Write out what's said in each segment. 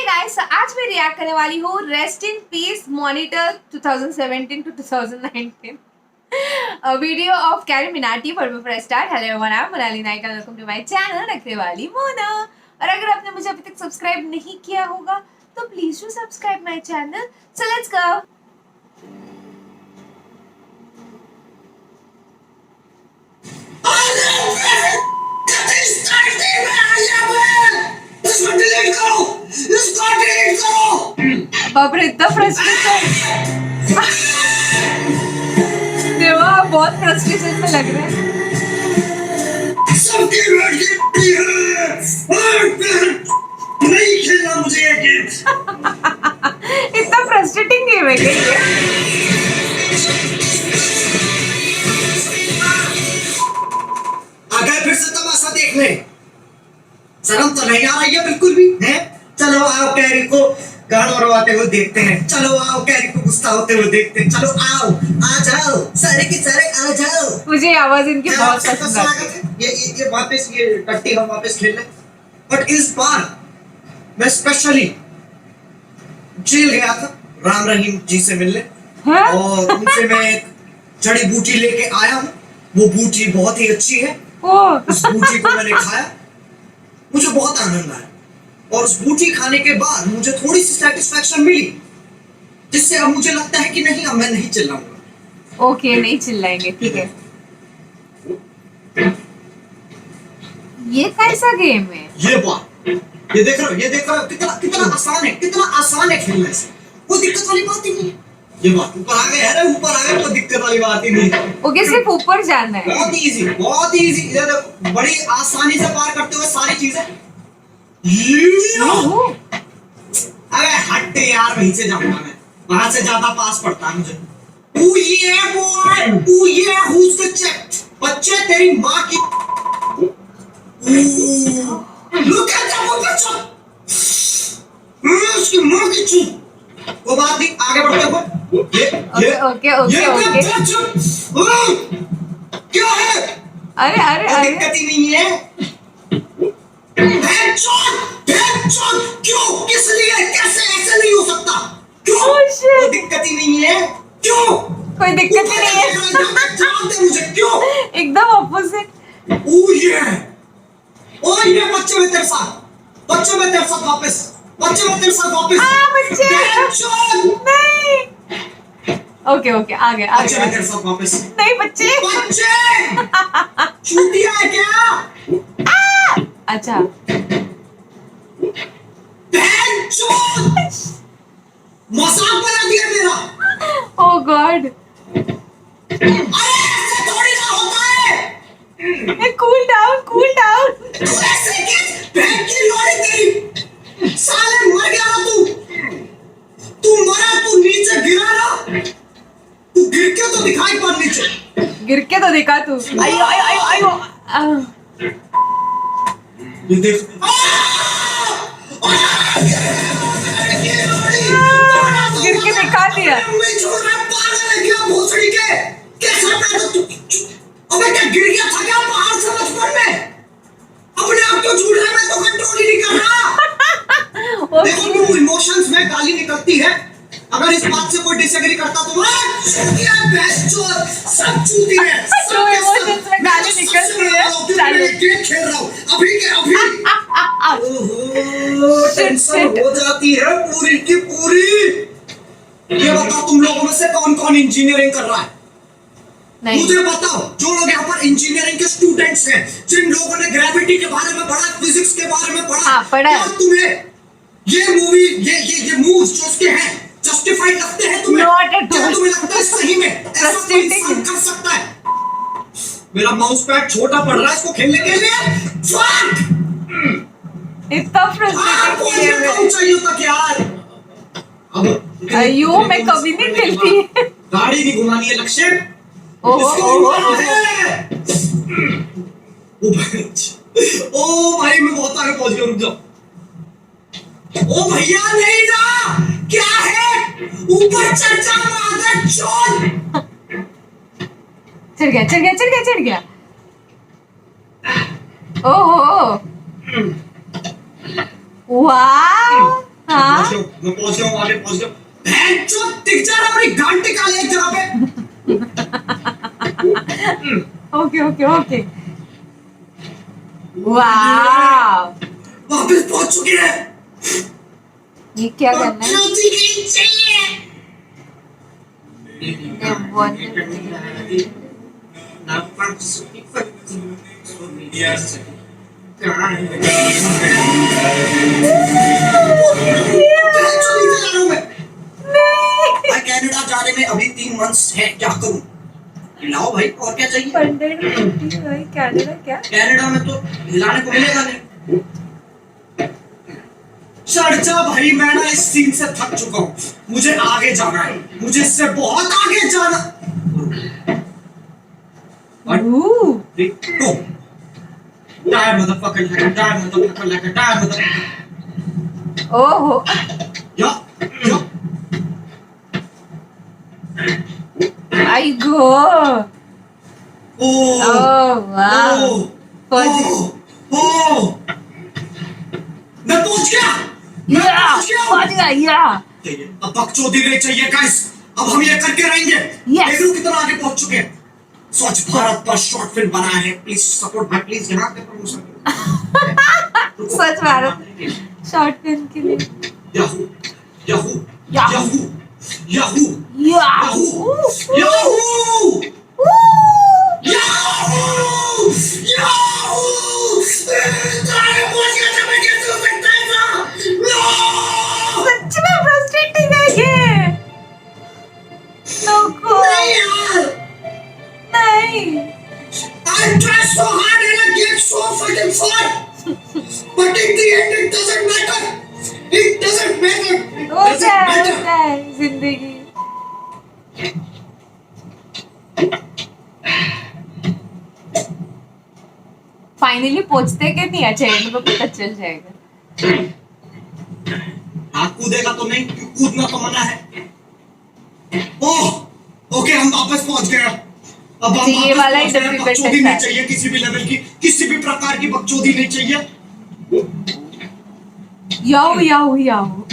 Guys, आज मैं react करने वाली हूँ rest in peace monitor 2017 to 2019 video of Carry Minati for before start. Hello everyone, I am Monali Nayaka, welcome to my channel रखने वाली मोना। और अगर आपने मुझे अभी तक सब्सक्राइब नहीं किया होगा तो please do subscribe my channel. So let's go. बाप रे, इतना फ्रस्ट्रेशन। देवा, बहुत फ्रस्ट्रेशन में लग रहे हैं। नहीं खेलना मुझे ये गेम। इतना फ्रस्ट्रेटिंग गेम है क्या ये? अगर फिर से तमाशा देखने, शर्म तो नहीं आ रही है बिल्कुल भी है? चलो आओ कैरी को गान मरवाते हुए देखते हैं। चलो आओ कैरी को गुस्सा होते हुए देखते हैं। चलो आओ, आ जाओ, सारे के सारे आ जाओ। मुझे आवाज इनकी बहुत पसंद आती है। ये वापस ये टट्टी हम वापस खेल लें। बट इस बार मैं स्पेशली जेल गया था राम रहीम जी से मिलने, और उनसे मैं एक जड़ी बूटी लेके आया हूँ। वो बूटी बहुत ही अच्छी है। उस बूटी को मैंने खाया, मुझे बहुत आनंद आया, और उस बूटी खाने के बाद मुझे थोड़ी सी सेटिस्फैक्शन मिली, जिससे अब मुझे लगता है कि नहीं, अब मैं नहीं चिल्लाऊंगा। ओके, नहीं चिल्लाएंगे, ठीक है। ये कैसा गेम है? ये देख रहे हो, ये देख रहे हो, कितना कितना आसान है, कितना आसान है खेलने से। कोई दिक्कत वाली बात ही नहीं है। ये बात ऊपर आ गए, अरे ऊपर आ गए, कोई दिक्कत वाली बात ही नहीं है। ओके, सिर्फ ऊपर जाना है। बहुत इजी, बहुत इजी। ये देखो, बड़ी आसानी से पार करते हुए सारी चीजें। अरे हट यार, वहीं से जाऊंगा मैं, वहां से ज्यादा पास पड़ता है मुझे। बच्चे तेरी माँ की Look at that one, बच्चा। उसकी माँ की चूत। वो बात नहीं, आगे बढ़ते हुए। ओके। क्या है? अरे दिक्कत ही नहीं है। क्यों? किस लिए? कैसे? ऐसे नहीं हो सकता। क्यों? कोई दिक्कत ही नहीं है। क्यों? कोई दिक्कत ही नहीं है। जवाब दे मुझे, क्यों? एकदम ऑपोजिट। ये बच्चे में तेरे साथ, वापस। नहीं। ओके, आगे। बच्चे में तेरे साथ वापस। नहीं, बच्चे। चूतिया है क्या? अच्छा। मजाक बना दिया मेरा। ओह गॉड। अरे ऐसे थोड़ी ना होता है। Cool down. ऐसे बहन की लौड़ी तेरी। साले मर गया ना तू मरा, तू नीचे गिरा ना, तू गिर के तो दिखाई पर नीचे। गिर के तो दिखा तू। आयो। ये देख। गिर के दिखा दिया। अबे क्या गिर गया था क्या पहाड़ से बचपन में? अपने आप को झूठ रहा, मैं तो कंट्रोल ही नहीं कर रहा। देखो, तुम इमोशंस में गाली निकलती है। अगर इस बात से कोई डिसएग्री करता तो सब चूती है। जो इमोशंस में गाली निकलती है, मैं गेम खेल रहा हूँ अभी के अभी। टेंशन हो जाती है पूरी की पूरी। ये बताओ, तुम लोगों में से कौन इंजीनियरिंग कर रहा है? नहीं। मुझे बताओ, जो लोग यहाँ पर इंजीनियरिंग के स्टूडेंट्स हैं, जिन लोगों ने ग्रेविटी के बारे में पढ़ा, फिजिक्स के बारे में पढ़ा, क्या तुम्हें ये मूवी, ये मूव्स जो उसके हैं, जस्टिफाइड लगते हैं तुम्हें? क्या तुम्हें लगता है सही में ऐसा कोई इंसान कर सकता है? मेरा माउस पैड छोटा पड़ रहा है इसको खेलने के लिए। इतना फ्रस्ट्रेटिंग चाहिए होता यार। अयो, मैं कभी नहीं खेलती। गाड़ी नहीं घुमानी है लक्ष्य। ओ भाई, मैं बहुत आगे पहुंच गया, रुक जाओ। ओ भैया, नहीं जा। क्या है? ऊपर चढ़ जा, मादर चोद। चढ़ गया। ओहो, वाह। हाँ। मैं पहुंच गया हूँ, आगे पहुंच गया हूँ। बहनचोद, दिख जा रहा है, मेरी गांड निकाल एक जगह पे। Okay okay okay. वाह, वापस पहुंच चुकी है। ये क्या करना है? चौथी गेंद चाहिए। भाई कनाडा जाने में अभी 3 मंथ्स है, क्या करूं? लाओ भाई, और क्या चाहिए? 150 भाई, कनाडा क्या? कनाडा में तो हिलाने को मिलेगा नहीं। चढ़ जा भाई, मैं ना इस सीन से थक चुका हूँ। मुझे आगे जाना है, मुझे इससे बहुत आगे जाना। Ooh. Go. Die, motherfucker, like a die, motherfucker, like a die, motherfucker. ओहो, या, या। आई गो। ओह, वाह, ओह, मैं पहुंच गया। मैं पहुंच गया हूँ। पहुंच गया, या। अब बकचोदी नहीं चाहिए गाइस, अब हम ये करके रहेंगे। Yes. देख लो कितना आगे पहुंच चुके हैं। स्वच्छ भारत पर शॉर्ट फिल्म बना है, प्लीज सपोर्ट भाई, प्लीज यहाँ पे प्रमोशन करो। स्वच्छ भारत शॉर्ट फिल्म के लिए। Yahoo, Yahoo, Yahoo, Yahoo, Yahoo, Yahoo, Yahoo, Yahoo, Yahoo. तारे पहुंच गया था, मैं कैसे हो सकता है ना? सच में फ्रस्ट्रेटिंग है ये। नको, नहीं यार, नहीं। I try so hard and I get so fucking far, but in the end it doesn't matter. It doesn't matter. It doesn't matter. होता है जिंदगी। फाइनली पहुंचते कि नहीं? अच्छा, एंड में पता चल जाएगा। हाथ कूदेगा तो नहीं, कूदना तो मना है। ओह, ओके, हम वापस पहुंच गए। अब हम ये वापस वाला ही पहुंच गए। difficult बकचोदी है नहीं शायद। चाहिए, किसी भी लेवल की, किसी भी प्रकार की बकचोदी नहीं चाहिए। Yahoo, Yahoo, Yahoo.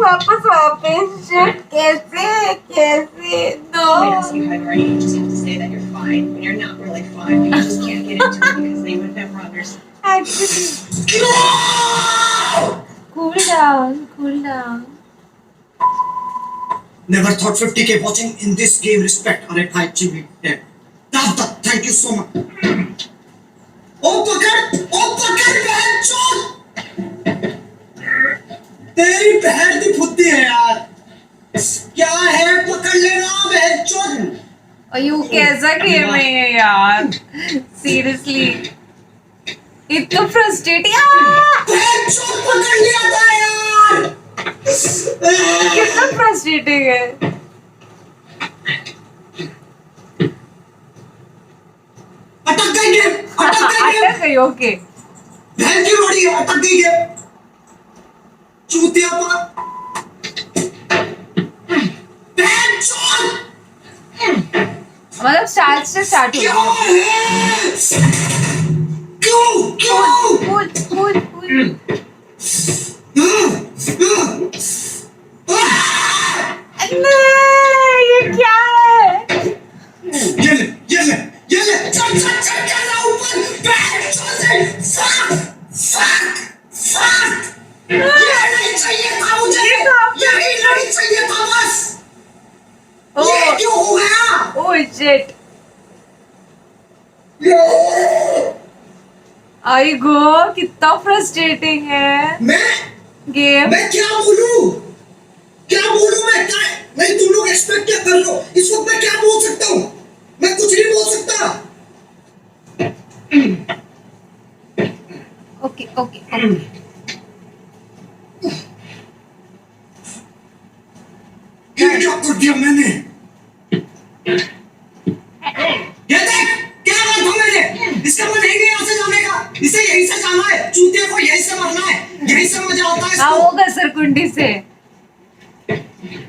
वापस वापस कैसे कैसे I ask you how you are, you just have to say that you're fine when you're not really fine. You just can't get into it because they would have runners. cool down. Never thought 50k watching in this game. Respect. अरे भाई चिवी है। Thank you so much. ओ पकड़ बहनचोद। तेरी बहन की बुद्धि है यार। क्या है, पकड़ लेना बहनचोद। और यू कैसा गेम है ये यार? सीरियसली इतना फ्रस्ट्रेटिंग। बहनचोद पकड़ लिया था यार। कितना फ्रस्ट्रेटिंग है। अटक गई गेम, अटक गई। ओके, बहन की रोड़ी है, अटक गई गेम। चूतिया पर बहनचोद। मतलब स्टार्ट से स्टार्ट हो क्यों गया। है? क्यों? कूल। ये क्या है? ये ले, चल कर रहा ऊपर, बहनचोद से, fuck, ये नहीं चाहिए था मुझे, यही नहीं चाहिए था बस, ये क्यों हो गया? ओह शिट, आई गो, कितना फ्रस्ट्रेटिंग है गेम। मैं क्या बोलूं मैं तुम लोग एक्सपेक्ट क्या कर रहे हो? इस वक्त मैं क्या बोल सकता हूँ? मैं कुछ नहीं बोल सकता। ओके ये क्या कर दिया मैंने? ये देख, क्या बात था मैंने? इसका मन नहीं यहाँ से जाने का, इसे यहीं से जाना है, चूतिया को यहीं से मरना है, यहीं से मजा आता है हाँ इसको। वो घसरकुंडी से।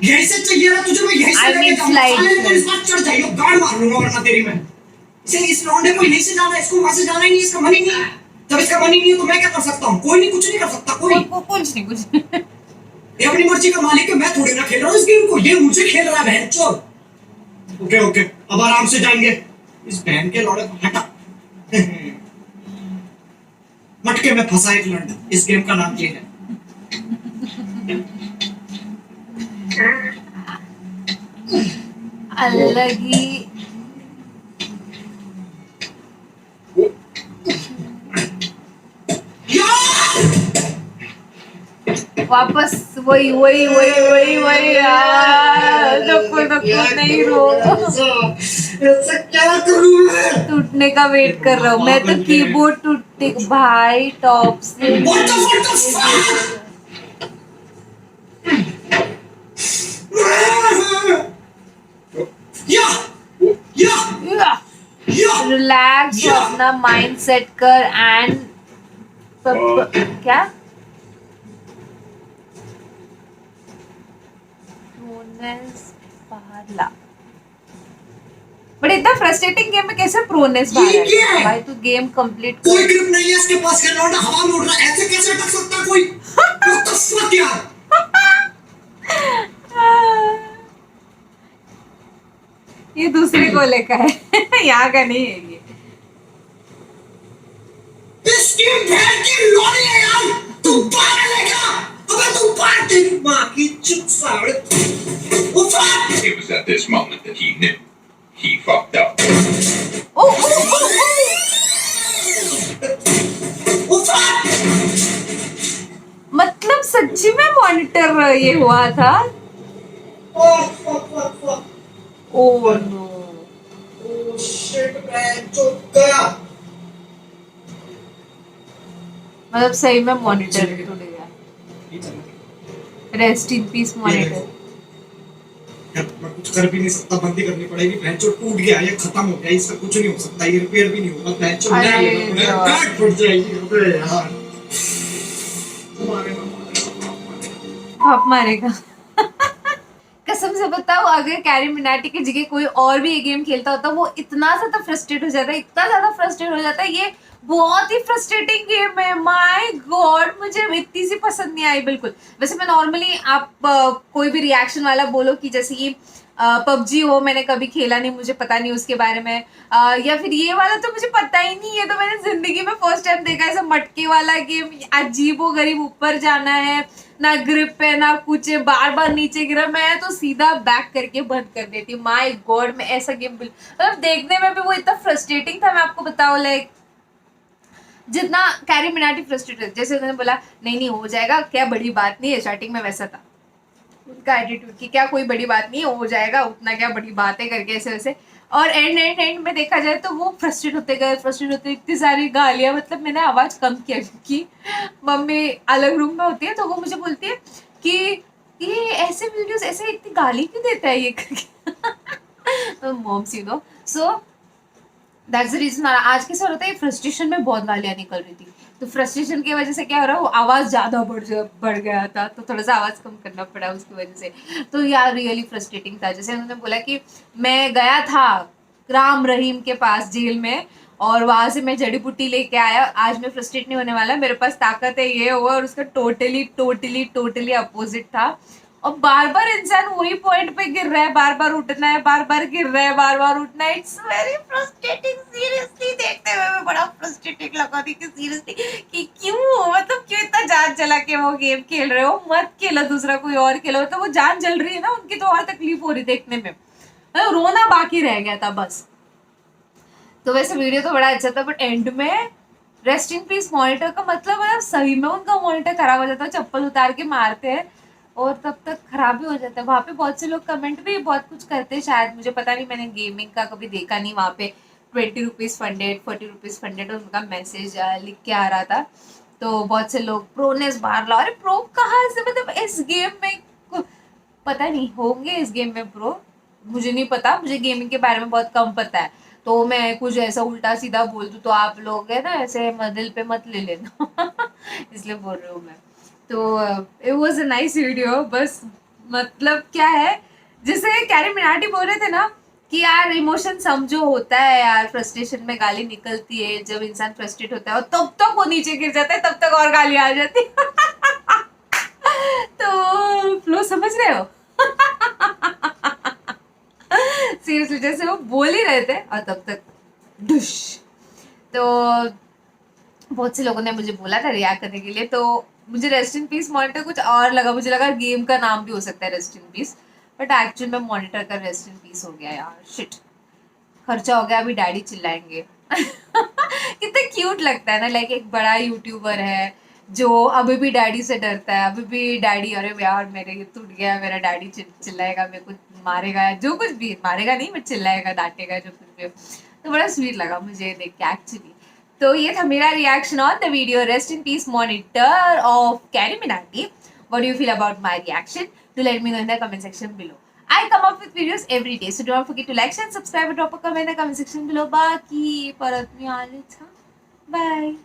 यहीं से चाहिए ना तुझे? मैं यहीं इसे I लेके mean जाऊंगा, slide साले से। को इस बार चढ़ जाइए, गाड़ मार लूंगा वरना तेरी मैं। इसे इस लौंडे को यहीं से जाना है, इसको वहां से जाना ही नहीं, इसका मन ही नहीं है। जब इसका मन ही नहीं है तो मैं क्या कर सकता हूँ? कोई नहीं, कुछ नहीं कर सकता कोई। कुछ नहीं, कुछ नहीं। ये अपनी मर्जी का मालिक है, मैं थोड़ी ना खेल रहा हूँ इस गेम को, ये मुझे खेल रहा है बहनचोद। ओके ओके, अब आराम से जाएंगे। इस बहन के लौड़े को हटा। मटके में फंसा एक लंड, इस गेम का नाम ये है। अलग ही वापस वही वही वही वही वही यार, नको नहीं रो। ऐसा क्या करूं मैं? टूटने का वेट कर रहा हूँ मैं तो, कीबोर्ड टूटने भाई टॉप से। What the fuck? या या या रिलैक्स, अपना माइंड सेट कर एंड क्या प्रोनेस बाहर ला। बट इतना फ्रस्ट्रेटिंग गेम में कैसे प्रोनेस बाहर ये क्या आएगा? है? भाई तू गेम कंप्लीट कोई कर। ग्रिप नहीं है इसके पास, ये लौंडा हवा में उड़ रहा है, ऐसे कैसे अटक सकता है कोई? What the fuck यार? ये दूसरे को लेकर है, यहाँ का नहीं है ये। इसकी बहन की लौड़ी है यार, तू पागल है क्या? अबे तू पागल, तेरी माँ की चुप साले। उठा! It was at this moment that he knew he fucked up. ओ ओ ओ उठा! मतलब सच्ची में मॉनिटर ये हुआ था। fuck. Oh no, Oh shit man, चुप गया। मतलब सही में मॉनिटर टूट गया। Rest in peace monitor. यार मैं कुछ कर भी नहीं सकता, बंदी करनी पड़ेगी। भैंचो टूट गया, ये खत्म हो गया, इसका कुछ नहीं हो सकता, ये रिपेयर भी नहीं होगा। भैंचो अरे नया लेना पड़ेगा, यार। गांठ फट जाएगी। अबे यार आप मारेगा। कसम से बताओ, अगर कैरी मिनाटी की जगह कोई और भी ये गेम खेलता होता, वो इतना ज्यादा फ्रस्ट्रेट हो जाता है, इतना ज्यादा फ्रस्ट्रेट हो जाता है। ये बहुत ही फ्रस्ट्रेटिंग गेम है, माय गॉड, मुझे इतनी सी पसंद नहीं आई बिल्कुल। वैसे मैं नॉर्मली आप कोई भी रिएक्शन वाला बोलो कि जैसे कि पबजी हो, मैंने कभी खेला नहीं, मुझे पता नहीं उसके बारे में, या फिर ये वाला तो मुझे पता ही नहीं है, तो मैंने जिंदगी में फर्स्ट टाइम देखा ऐसा मटके वाला गेम। अजीबो गरीब, ऊपर जाना है, ना ग्रिप है ना कुछ है, बार बार नीचे गिरा, मैं तो सीधा बैक करके बंद कर देती। माय गॉड, मैं ऐसा गेम मतलब देखने में भी वो इतना फ्रस्ट्रेटिंग था, मैं आपको बताऊं। लाइक जितना कैरी मिनाटी फ्रस्ट्रेटेड, जैसे उन्होंने बोला नहीं नहीं हो जाएगा, क्या बड़ी बात नहीं है, स्टार्टिंग में वैसा था उनका एटीट्यूड कि क्या कोई बड़ी बात नहीं है, हो जाएगा, उतना क्या बड़ी बात है करके ऐसे वैसे। और एंड में देखा जाए तो वो फ्रस्ट्रेट होते गए, इतनी सारी गालियां। मतलब मैंने आवाज कम किया क्योंकि मम्मी अलग रूम में होती है, तो वो मुझे बोलती है कि ये ऐसे वीडियोस ऐसे इतनी गाली क्यों देता है ये करके। Moms you know, so that's the reason. आज कैसे हो रहा था, ये फ्रस्ट्रेशन में बहुत गालियां निकल रही थी, तो फ्रस्ट्रेशन की वजह से क्या हो रहा है, वो आवाज़ ज़्यादा बढ़ गया था, तो थोड़ा सा आवाज़ कम करना पड़ा उसकी वजह से। तो यार रियली फ्रस्ट्रेटिंग था। जैसे उन्होंने बोला कि मैं गया था राम रहीम के पास जेल में, और वहां से मैं जड़ी बूटी लेके आया, आज मैं फ्रस्ट्रेट नहीं होने वाला, मेरे पास ताकत है, ये हुआ, और उसका टोटली अपोजिट था। और बार बार इंसान वही पॉइंट पे गिर रहा है, बार बार उठना है, बार बार गिर रहा है, बार बार उठना है। इट्स वेरी फ्रस्ट्रेटिंग, सीरियसली देखते हुए मैं बड़ा फ्रस्ट्रेटिंग लगा थी कि सीरियसली कि क्यों, मतलब क्यों इतना जान जला के वो गेम खेल रहे हो, मत खेलो, दूसरा कोई और खेलो। तो वो जान जल रही है ना उनकी, तो और तकलीफ हो रही देखने में, मतलब रोना बाकी रह गया था बस। तो वैसे वीडियो तो बड़ा अच्छा था, बट एंड में रेस्ट इन पीस मॉनिटर का मतलब सही में उनका मॉनिटर खराब हो जाता है, चप्पल उतार के मारते हैं और तब तक खराब भी हो जाता है। वहाँ पे बहुत से लोग कमेंट भी बहुत कुछ करते हैं, शायद मुझे पता नहीं, मैंने गेमिंग का कभी देखा नहीं। वहाँ पे 20 रुपीज़ फंडेड, 40 रुपीज़ फंडेड, उनका मैसेज लिख के आ रहा था। तो बहुत से लोग प्रोनेस बाहर लाओ, अरे प्रो कहाँ से, मतलब इस गेम में पता नहीं होंगे इस गेम में प्रो, मुझे नहीं पता, मुझे गेमिंग के बारे में बहुत कम पता है। तो मैं कुछ ऐसा उल्टा सीधा बोल दूँ तो आप लोग है ना ऐसे दिल पे मत ले लेना। इसलिए बोल रही हूँ मैं। तो it was a nice video. बस मतलब क्या है, जिसे कैरी मिनाटी बोल रहे थे ना कि यार इमोशन समझो होता है यार, फ्रस्ट्रेशन में गाली निकलती है, जब इंसान फ्रस्ट्रेट होता है और तब तक वो नीचे गिर जाता है, तब तक और गाली आ जाती है। तो फ्लो समझ रहे हो? सीरियसली जैसे वो बोल ही रहे थे और तब तक डुश। तो बहुत से लोगों ने मुझे बोला था रिएक्ट करने के लिए, तो मुझे रेस्ट इन पीस मॉनिटर कुछ और लगा, मुझे लगा गेम का नाम भी हो सकता है rest in piece, but actual में मॉनिटर का रेस्ट इन पीस हो गया यार। शिट, खर्चा हो गया, अभी डैडी चिल्लाएंगे। कितना क्यूट लगता है ना, लाइक एक बड़ा यूट्यूबर है जो अभी भी डैडी से डरता है, अभी भी डैडी, अरे यार मेरे ये टूट गया, मेरा डैडी चिल्लाएगा, मेरे को मारेगा, जो कुछ भी, मारेगा नहीं बट चिल्लाएगा, डांटेगा, जो कुछ भी। तो बड़ा स्वीट लगा मुझे देख के एक्चुअली। तो ये था मेरा reaction on the video rest in peace monitor of Carry Minati. What do you feel about my reaction? Do let me know in the comment section below. I come up with videos every day, so don't forget to like, share, and subscribe, and drop a comment in the comment section below. Baki, parat mi alit ha. Bye.